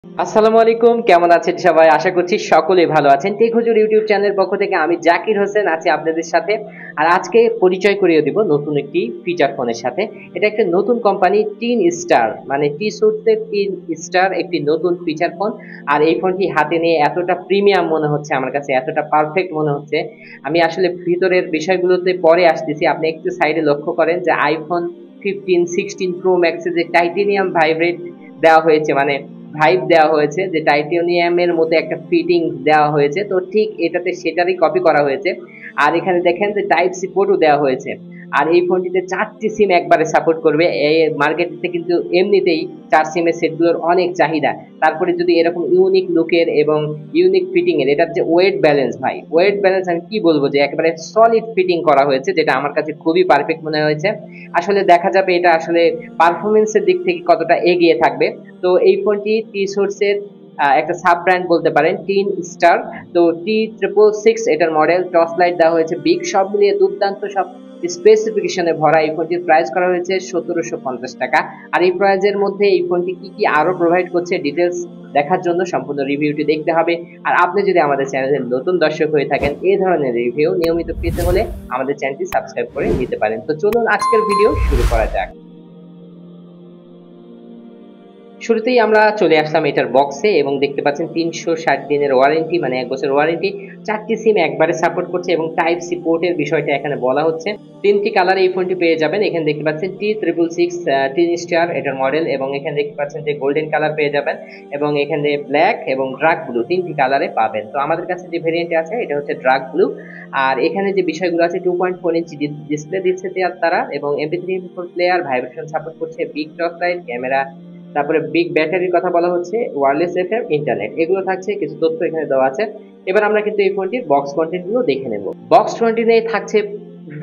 আসসালামু আলাইকুম, কেমন আছেন সবাই? আশা করছি সকলেই ভালো আছেন। টেক হুজুর ইউটিউব চ্যানেলের পক্ষ থেকে আমি জাকির হোসেন আছি আপনাদের সাথে। আর আজকে পরিচয় করিয়ে দিব নতুন একটি ফিচার ফোনের সাথে। এটা একটা নতুন কোম্পানি টিন স্টার, মানে টি সোর্সের টিন স্টার একটি নতুন ফিচার ফোন। আর এই ফোনটি হাতে নিয়ে এতটা প্রিমিয়াম মনে হচ্ছে আমার কাছে, এতটা পারফেক্ট মনে হচ্ছে। আমি আসলে ভিতরের বিষয়গুলোতে পরে আসতেছি। আপনি একটু সাইডে লক্ষ্য করেন যে iPhone 15, 16 Pro Max এ যে টাইটেনিয়াম ভাইব্রেট দেওয়া হয়েছে, মানে ভাইব দেওয়া হয়েছে, যে টাইটেনিয়ামের মতো একটা ফিটিংস দেওয়া হয়েছে, তো ঠিক এটাতে সেটারই কপি করা হয়েছে। আর এখানে দেখেন যে টাইপ সি পোর্টও দেওয়া হয়েছে। আর এই ফোনটিতে 4টি সিম একবারে সাপোর্ট করবে। এই মার্কেটে কিন্তু এমনিতেই 4 সিমের সেটগুলোর অনেক চাহিদা। তারপরে যদি এরকম ইউনিক লুকের এবং ইউনিক ফিটিং এর, এটার যে ওয়েট ব্যালেন্স, ভাই ওয়েট ব্যালেন্স আমি কি বলবো, যে একেবারে সলিড ফিটিং করা হয়েছে, যেটা আমার কাছে খুবই পারফেক্ট মনে হয়েছে। আসলে দেখা যাবে এটা আসলে পারফরমেন্সের দিক থেকে কতটা এগিয়ে থাকবে। তো এই ফোনটি টি সোর্সের একটা সাব ব্র্যান্ড বলতে পারেন, টিন স্টার। তো T666 এটার মডেল, টর্চ লাইট দেওয়া হয়েছে, বিগ সব মিলিয়ে দুর্দান্ত সব স্পেসিফিকেশনে ভরা। এই ফোনটির প্রাইস করা হয়েছে 1750 টাকা। আর এই প্রাইজের মধ্যে এই ফোনটি কি কি আরো প্রোভাইড করছে, ডিটেলস দেখার জন্য সম্পূর্ণ রিভিউটি দেখতে হবে। আর আপনি যদি আমাদের চ্যানেলের নতুন দর্শক হয়ে থাকেন, এই ধরনের রিভিউ নিয়মিত পেতে হলে আমাদের চ্যানেলটি সাবস্ক্রাইব করে নিতে পারেন। তো চলুন আজকের ভিডিও শুরু করা যাক। শুরুতেই আমরা চলে আসলাম এটার বক্সে এবং দেখতে পাচ্ছেন 360 দিনের ওয়ারেন্টি, মানে 1 বছর ওয়ারেন্টি। 4টি সিম একবারে সাপোর্ট করছে এবং টাইপ সি পোর্টের বিষয়টা এখানে বলা হচ্ছে। 3টি কালার এই ফোনটি পেয়ে যাবেন। এখানে দেখতে পাচ্ছেন T666 টিন স্টার এটার মডেল, এবং এখানে দেখতে পাচ্ছেন যে গোল্ডেন কালার পেয়ে যাবেন, এবং এখানে ব্ল্যাক এবং ড্রাক ব্লু 3টি কালারে পাবেন। তো আমাদের কাছে যে ভেরিয়েন্ট আছে এটা হচ্ছে ড্রাক ব্লু। আর এখানে যে বিষয়গুলো আছে, 2.4 ইঞ্চি ডিসপ্লে দিচ্ছে তারা, এবং MP3 প্লেয়ার, ভাইব্রেশন সাপোর্ট করছে, বিগ টর্চ লাইট ক্যামেরা, তারপরে বিগ ব্যাটারির কথা বলা হচ্ছে, ওয়্যারলেস এফএম, ইন্টারনেট, এগুলো থাকছে, কিছু তথ্য এখানে দেওয়া আছে। এবার আমরা কিন্তু এই ফোনটির বক্স কন্টেন্ট গুলো দেখে নেব। বক্স কন্টেন্টে থাকছে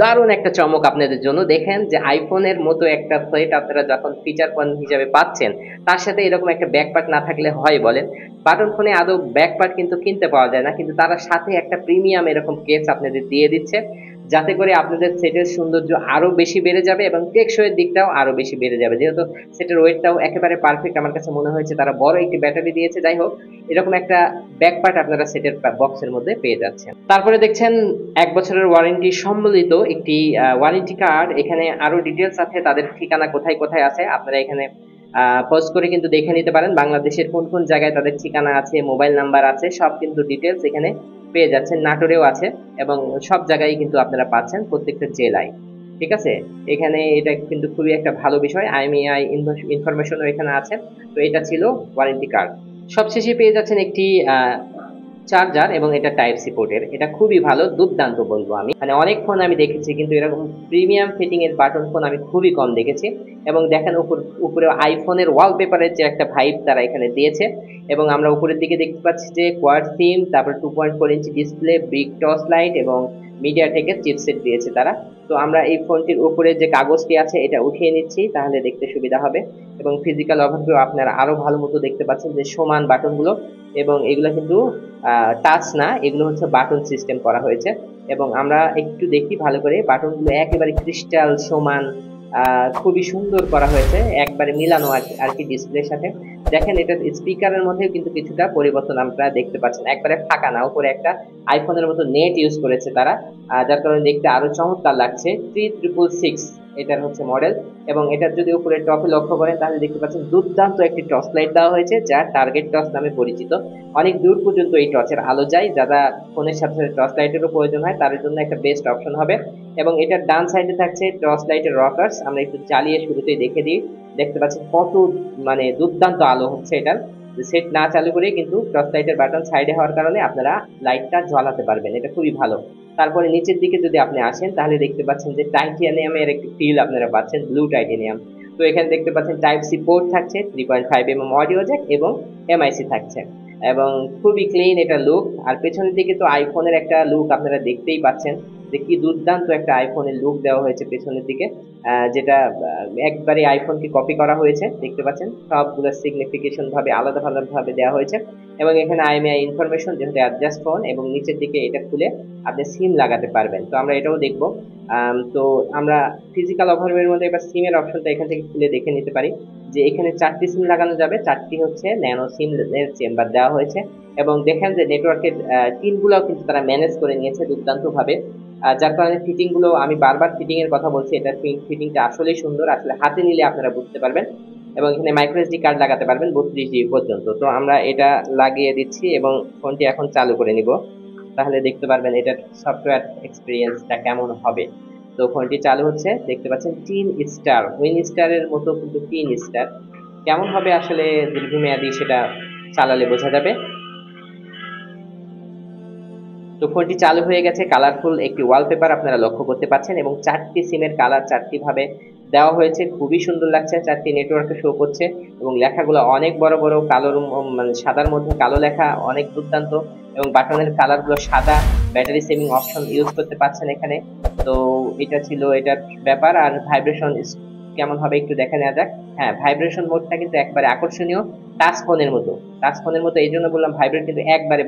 দারুণ একটা চমক আপনাদের জন্য। দেখেন যে আইফোনের মতো একটা সেট আপনারা যখন ফিচার ফোন হিসাবে পাচ্ছেন, তার সাথে এরকম একটা ব্যাকপার্ট না থাকলে হয় বলেন? বাটন ফোনে আদৌ ব্যাকপার্ট কিন্তু কিনতে পাওয়া যায় না, কিন্তু তারা সাথে একটা প্রিমিয়াম এরকম কেস আপনাদের দিয়ে দিচ্ছে, যাতে করে আপনাদের সেটের সৌন্দর্য আরো বেশি বেড়ে যাবে এবং টেকসইয়ের দিকটাও আরো বেশি বেড়ে যাবে। যেহেতু সেটের ওয়েটটাও একেবারে পারফেক্ট আমার কাছে মনে হয়েছে, তারা বড় একটি ব্যাটারি দিয়েছে। যাই হোক, এরকম একটা ব্যাক পার্ট আপনারা সেটের বক্সের মধ্যে পেয়ে যাচ্ছেন। তারপরে দেখছেন 1 বছরের ওয়ারেন্টি সম্বলিত একটি ওয়ারেন্টি কার্ড। এখানে আরো ডিটেলস আছে, তাদের ঠিকানা কোথায় কোথায় আছে আপনারা এখানে পজ করে কিন্তু দেখে নিতে পারেন। বাংলাদেশের কোন কোন জায়গায় তাদের ঠিকানা আছে, মোবাইল নাম্বার আছে, সব কিন্তু ডিটেলস এখানে পেয়ে যাচ্ছেন। নাটোরেও আছে, এবং সব জায়গায় কিন্তু আপনারা পাচ্ছেন, প্রত্যেকটা জেলায়। ঠিক আছে? এখানে এটা কিন্তু খুবই একটা ভালো বিষয়। IMEI ইনফরমেশনও এখানে আছে। তো এটা ছিল ওয়ারেন্টি কার্ড। সবশেষে পেয়ে যাচ্ছেন একটি চার্জার, এবং এটা টাইপ সি পোর্টের। এটা খুবই ভালো, দুর্দান্ত বলবো আমি। মানে অনেক ফোন আমি দেখেছি, কিন্তু এরকম প্রিমিয়াম ফিটিং এর বাটন ফোন আমি খুবই কম দেখেছি। এবং দেখেন উপরে আইফোনের ওয়ালপেপারের যে একটা ভাইব তারা এখানে দিয়েছে। এবং আমরা উপরের দিকে দেখতে পাচ্ছি যে কোয়াড সিম, তারপর 2.4 inch display, big torch light, এবং মিডিয়াটেকের চিপসেট দিয়েছে তারা। তো আমরা এই ফোনটির উপরে যে কাগজটি আছে এটা উঠিয়ে নিচ্ছি, তাহলে দেখতে সুবিধা হবে। এবং ফিজিক্যাল ওভারভিউ আপনারা আরো ভালো মতো দেখতে পাচ্ছেন যে সমান বাটনগুলো, এবং এগুলো কিন্তু টাচ না, এগুলো হচ্ছে বাটন সিস্টেম করা হয়েছে। এবং আমরা একটু দেখি ভালো করে, বাটনগুলো একেবারে ক্রিস্টাল সমান, খুবই সুন্দর করা হয়েছে, একবারে মিলানো আর কি ডিসপ্লের সাথে। দেখেন এটা স্পিকারের মধ্যে কিন্তু কিছুটা পরিবর্তন আপনারা দেখতে পাচ্ছেন, একবারে ফাঁকা না, উপরে একটা আইফোনের মতো নেট ইউজ করেছে তারা, যার কারণে দেখতে আরো চমৎকার লাগছে। 3666 এটার হচ্ছে মডেল। এবং এটার যদি উপরে টপে লক্ষ্য করেন, তাহলে দেখতে পাচ্ছেন দুর্দান্ত একটি টর্চ লাইট দেওয়া হয়েছে, যা টার্গেট টর্চ নামে পরিচিত। অনেক দূর পর্যন্ত এই টর্চের আলো যায়, যারা ফোনের সাথে সাথে টর্চ লাইটেরও প্রয়োজন হয় তাদের জন্য একটা বেস্ট অপশন হবে। এবং এটার ডান সাইডে থাকছে টর্চ লাইটের রকার্স। আমরা একটু চালিয়ে শুরুতেই দেখে দিই। দেখতে পাচ্ছেন কত মানে দুর্দান্ত আলো হচ্ছে এটার। সেট না চালু করে কিন্তু টর্চ লাইটের বাটন সাইডে হওয়ার কারণে আপনারা লাইটটা জ্বালাতে পারবেন, এটা খুবই ভালো। তারপরে নিচের দিকে যদি আপনি আসেন, তাহলে দেখতে পাচ্ছেন যে টাইটানিয়ামের একটি ফিল আপনারা পাচ্ছেন, ব্লু টাইটানিয়াম। তো এখানে দেখতে পাচ্ছেন টাইপ সি পোর্ট থাকছে, 3.5 mm অডিও জ্যাক, এবং এমআইসি থাকছে। এবং খুবই ক্লিন এটা লুক। আর পেছনের দিকে তো আইফোনের একটা লুক আপনারা দেখতেই পাচ্ছেন, যে কি দুর্দান্ত একটা আইফোনের লুক দেওয়া হয়েছে পেছনের দিকে, যেটা একবারে আইফোনকে কপি করা হয়েছে। দেখতে পাচ্ছেন সবগুলো সিগনিফিকেশন ভাবে আলাদা আলাদা ভাবে দেওয়া হয়েছে। এবং এখানে আইএমআই ইনফরমেশন যেহেতু অ্যাডজাস্ট ফোন, এবং নিচের দিকে এটা খুলে আপনি সিম লাগাতে পারবেন। তো আমরা এটাও দেখব। তো আমরা ফিজিক্যাল ওভারভিউর মধ্যে এবার সিমের অপশনটা এখান থেকে খুলে দেখে নিতে পারি যে এখানে 4টি সিম লাগানো যাবে, 4টি হচ্ছে ন্যানো সিম এর চেম্বার দেওয়া হয়েছে। এবং দেখেন যে নেটওয়ার্কের টিনগুলোও কিন্তু তারা ম্যানেজ করে নিয়েছে দুর্দান্ত ভাবে, যার কারণে ফিটিং গুলো, আমি বারবার ফিটিং এর কথা বলছি, এটা ফিটিংটা আসলেই সুন্দর, আসলে হাতে নিলে আপনারা বুঝতে পারবেন। এবং এখানে মাইক্রো এসডি কার্ড লাগাতে পারবেন 32 জিবি পর্যন্ত। তো আমরা এটা লাগিয়ে দিচ্ছি এবং ফোনটি এখন চালু করে নিব, তাহলে দেখতে পারবেন এটার সফটওয়্যার এক্সপিরিয়েন্সটা কেমন হবে। তো ফোনটি চালু হচ্ছে, দেখতে পাচ্ছেন টিন স্টার, উইন স্টারের মতো কিন্তু টিন স্টার কেমন হবে আসলে দীর্ঘমেয়াদী সেটা চালালে বোঝা যাবে। তো ফোনটি চালু হয়ে গেছে, কালারফুল একটি ওয়ালপেপার আপনারা লক্ষ্য করতে পাচ্ছেন, এবং 4টি সিমের কালার 4টি ভাবে দেওয়া হয়েছে, খুবই সুন্দর লাগছে। 4টি নেটওয়ার্কে শো করছে এবং লেখাগুলো অনেক বড় বড় কালোর, মানে সাদার মধ্যে কালো লেখা, অনেক দুর্দান্ত। এবং বাটনের কালারগুলো সাদা, ব্যাটারি সেভিং অপশন ইউজ করতে পারছেন এখানে। তো এটা ছিল এটার ব্যাপার। আর ভাইব্রেশন কেমন হবে একটু দেখে নেওয়া যাক। হ্যাঁ, ভাইব্রেশন মোডটা কিন্তু একবারে আকর্ষণীয়, টাচ ফোনের মতো। টাচ ফোনের মতো এই জন্য বললাম, ভাইব্রেট কিন্তু একবারে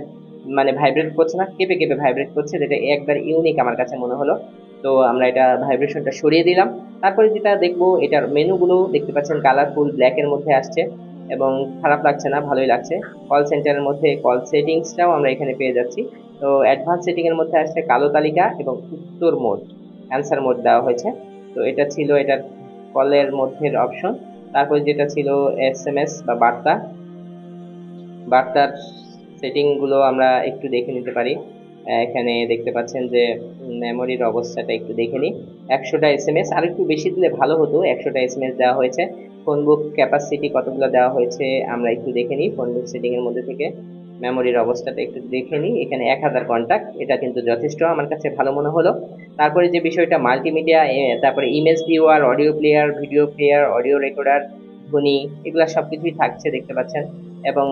মানে ভাইব্রেট করছে না, কেঁপে কেঁপে ভাইব্রেট করছে, যেটা একবার ইউনিক আমার কাছে মনে হলো। তো আমরা এটা ভাইব্রেশনটা সরিয়ে দিলাম। তারপরে যেটা দেখবো, এটার মেনুগুলো দেখতে পাচ্ছেন কালারফুল ব্ল্যাক এর মধ্যে আসছে এবং খারাপ লাগছে না, ভালোই লাগছে। কল সেন্টারের মধ্যে কল সেটিংসটাও আমরা এখানে পেয়ে যাচ্ছি। তো অ্যাডভান্স সেটিং এর মধ্যে আসছে কালো তালিকা এবং উত্তর মোড, অ্যান্সার মোড দেওয়া হয়েছে। তো এটা ছিল এটার কলের মধ্যে অপশন। তারপরে যেটা ছিল এসএমএস বা বার্তা, বার্তার সেটিং গুলো আমরা একটু দেখে নিতে পারি। এখানে দেখতে পাচ্ছেন যে মেমোরির অবস্থাটা একটু দেখে নিই। 100টা এসএমএস, আর একটু বেশি দিলে ভালো হতো, 100টা এসএমএস দেওয়া হয়েছে। ফোন বুক ক্যাপাসিটি কতগুলো দেওয়া হয়েছে আমরা একটু দেখে নিই। ফোন বুক সেটিং এর মধ্যে থেকে মেমোরির অবস্থাটা একটু দেখে নিই। এখানে 1000 কন্টাক্ট, এটা কিন্তু যথেষ্ট আমার কাছে ভালো মনে হলো। তারপরে যে বিষয়টা মাল্টিমিডিয়া, তারপরে image viewer, audio player, video player, audio recorder, ধ্বনি, এগুলা সবকিছুই থাকছে দেখতে পাচ্ছেন। এবং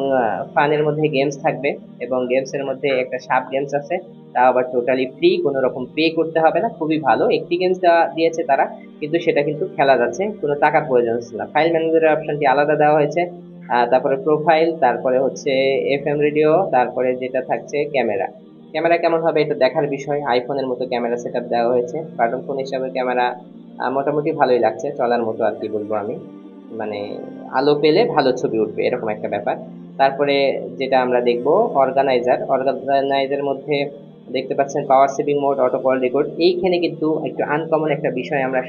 ফানের মধ্যে গেমস থাকবে, এবং গেমস এর মধ্যে একটা সাব গেমস আছে, তা আবার টোটালি ফ্রি, কোনো রকম পে করতে হবে না, খুবই ভালো। একটি গেমস দিয়েছে তারা, কিন্তু সেটা কিন্তু খেলা যাচ্ছে, কোনো টাকার প্রয়োজন হচ্ছে না। ফাইল ম্যানেজারের অপশনটি আলাদা দেওয়া হয়েছে। তারপরে প্রোফাইল, তারপরে হচ্ছে এফএম রেডিও, তারপরে যেটা থাকছে ক্যামেরা। ক্যামেরা কেমন হবে এটা দেখার বিষয়, আইফোনের মতো ক্যামেরা সেটআপ দেওয়া হয়েছে। বাটন ফোন হিসাবে ক্যামেরা মোটামুটি ভালোই লাগছে, চলার মতো আর কি বলবো আমি, মানে আলো পেলে ভালো ছবি উঠবে এরকম একটা ব্যাপার। তারপরে যেটা আমরা দেখবো অর্গানাইজার, অর্গানাইজার মধ্যে দেখতে পাচ্ছেন power saving mode, auto call record. এইখানে কিন্তু একটু আনকমন একটা বিষয় আমরা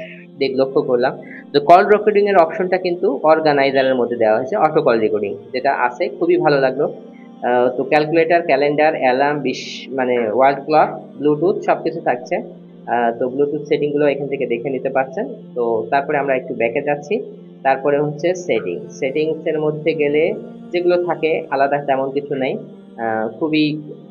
লক্ষ্য করলাম, তো কল রেকর্ডিং এর অপশনটা কিন্তু অর্গানাইজারের মধ্যে দেওয়া হয়েছে, অটো কল রেকর্ডিং যেটা আছে, খুবই ভালো লাগলো। তো ক্যালকুলেটর, ক্যালেন্ডার, অ্যালার্ম, মানে ওয়ার্ল্ড ক্লক, ব্লুটুথ সবকিছু থাকছে। তো ব্লুটুথ সেটিং গুলো এখান থেকে দেখে নিতে পারছেন। তো তারপরে আমরা একটু ব্যাকে যাচ্ছি। তারপরে হচ্ছে সেটিংস এর মধ্যে গেলে যেগুলো থাকে আলাদা তেমন কিছু নেই, খুবই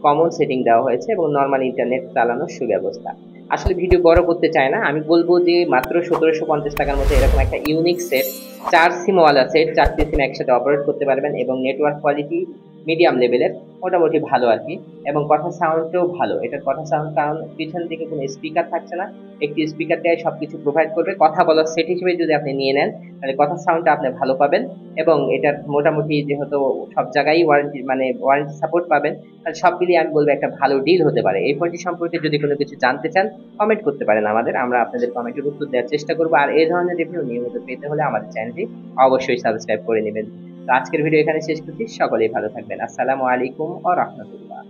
কমন সেটিং দেওয়া হয়েছে এবং নর্মাল ইন্টারনেট চালানোর সুব্যবস্থা। আসলে ভিডিও বড় করতে চায় না, আমি বলবো যে মাত্র 1750 টাকার মধ্যে এরকম একটা ইউনিক সেট, 4 সিমওয়ালা সেট, 4টি সিম একসাথে অপারেট করতে পারবেন, এবং নেটওয়ার্ক কোয়ালিটি মিডিয়াম লেভেলের, মোটামুটি ভালো আর কি। এবং কথা সাউন্ডটাও ভালো, এটার কথা সাউন্ড, কারণ পিছন দিকে কোনো স্পিকার থাকছে না, একটি স্পিকার দিয়ে সবকিছু প্রোভাইড করবে। কথা বলার সেট হিসেবে যদি আপনি নিয়ে নেন, তাহলে কথার সাউন্ডটা আপনি ভালো পাবেন। এবং এটার মোটামুটি যেহেতু সব জায়গায় ওয়ারেন্টি, মানে ওয়ারেন্টি সাপোর্ট পাবেন, তাহলে সব মিলিয়ে আমি বলবো একটা ভালো ডিল হতে পারে। এই ফোনটি সম্পর্কে যদি কোনো কিছু জানতে চান, কমেন্ট করতে পারেন আমাদের, আমরা আপনাদের কমেন্টের উত্তর দেওয়ার চেষ্টা করবো। আর এই ধরনের রিভিউ নিয়মিত পেতে হলে আমাদের চ্যানেলটি অবশ্যই সাবস্ক্রাইব করে নেবেন। তো আজকের ভিডিও এখানে শেষ করছি, সকলেই ভালো থাকবেন। আসসালামু আলাইকুম ওয়া রাহমাতুল্লাহ।